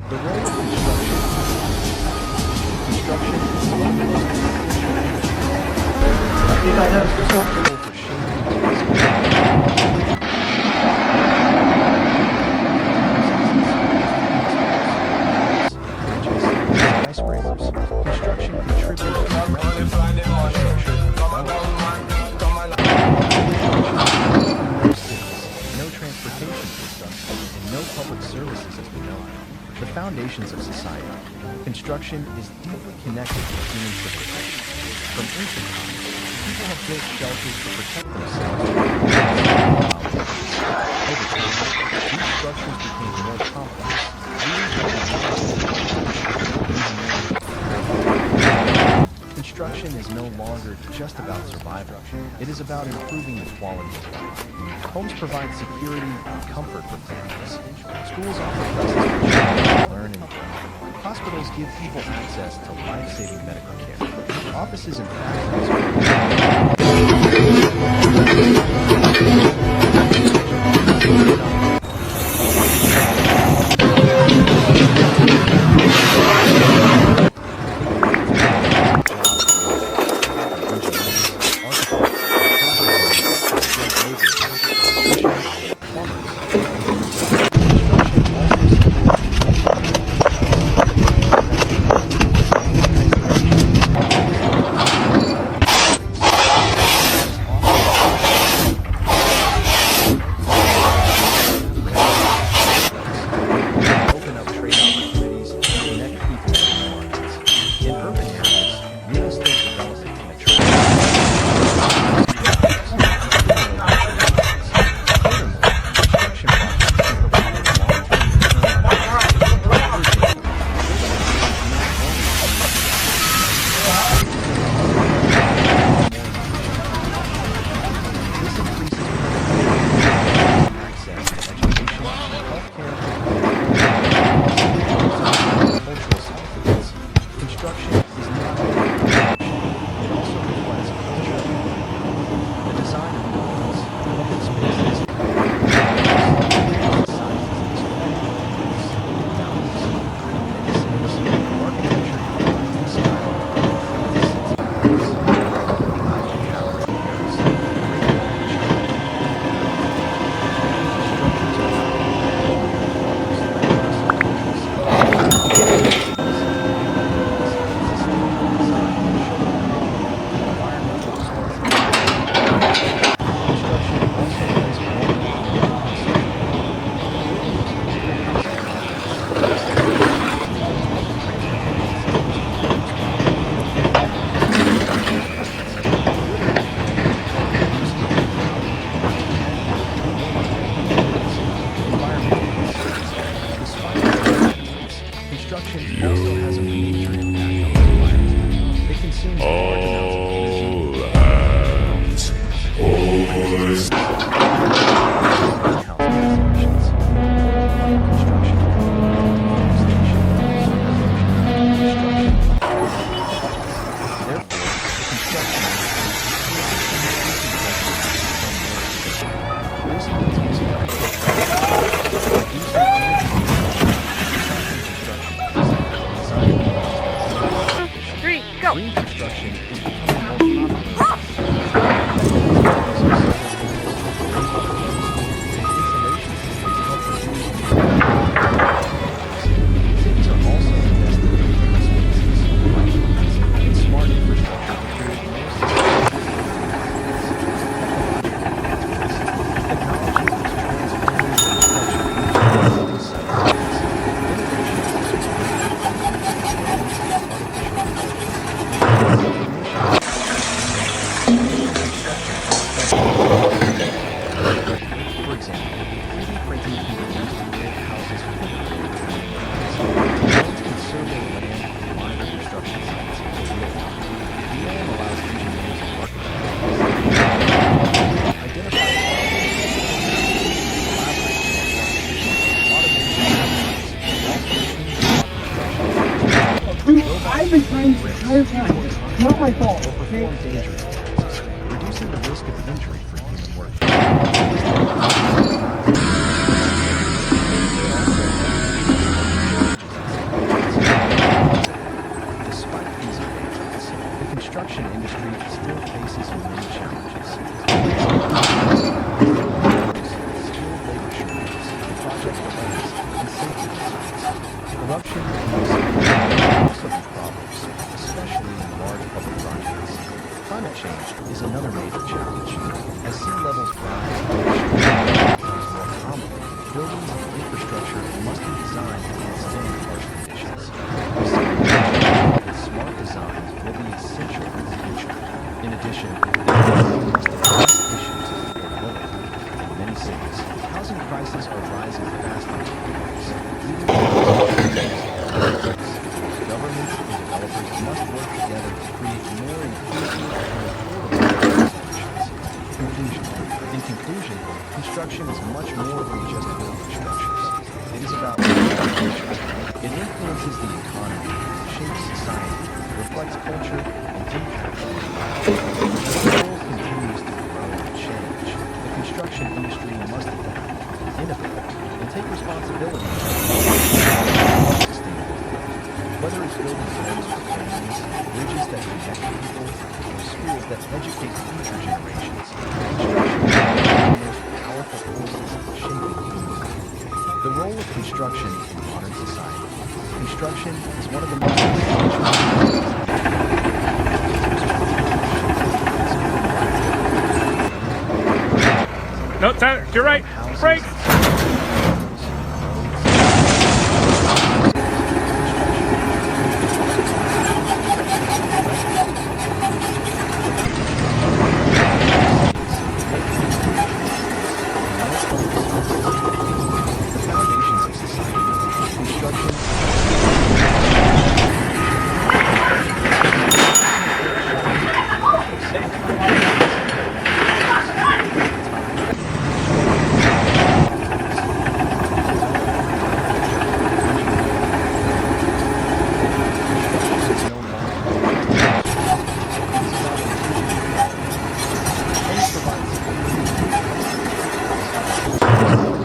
The role of construction is one of the most responsible for skyscrapers. Construction contributes to no transportation system and no public services as we know them. The foundations of society. Construction is deeply connected to human civilization. From ancient times, people have built shelters to protect themselves from over time, these structures became more complex, construction is no longer just about survival. It is about improving the quality of life. Homes provide security and comfort for families. Schools offer places for children to learn and grow. Hospitals give people access to life-saving medical care. Offices and factories Green construction is becoming more cities are also investing in green spaces, in smart infrastructure to create more I've been trying the entire time. It's not my fault, okay? Reducing the risk of injury for human work. Corruption can also be problems, especially in large public projects. Climate change is another major challenge. As sea levels rise and extreme weather becomes more common, buildings and infrastructure must be designed to withstand harsh conditions. Resilient construction with smart designs will be essential in the future. In addition, we must address issues of affordability. In many cities, housing prices are rising faster than wages, leading to shortages of homes. Governments and developers must work together to create more inclusive and affordable housing solutions. In conclusion, construction is much more than just building structures. It is about building the future. It influences the economy, shapes society, reflects culture, and impacts the environment. As the world continues to grow and change, the construction industry must adapt, innovate, and take responsibility for sustainable growth. Whether it's building homes for families, bridges that connect people, or schools that educate future generations, construction is one of the most powerful forces shaping human life. The role of construction in modern society. Construction is one of the most No, Tyler, you're right. Break.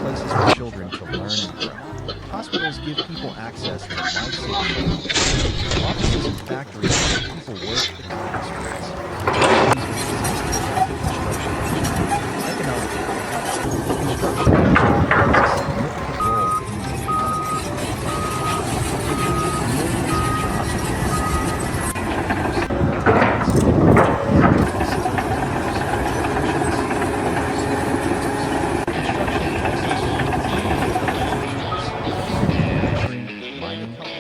Places for children to learn and grow. Hospitals give people access to life-saving care. Offices and factories where people work and produce goods. Communities with businesses benefit construction industry. Economic impact. The construction industry plays a significant role in the economy of It creates millions of jobs and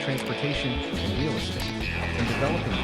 transportation, and real estate, and developing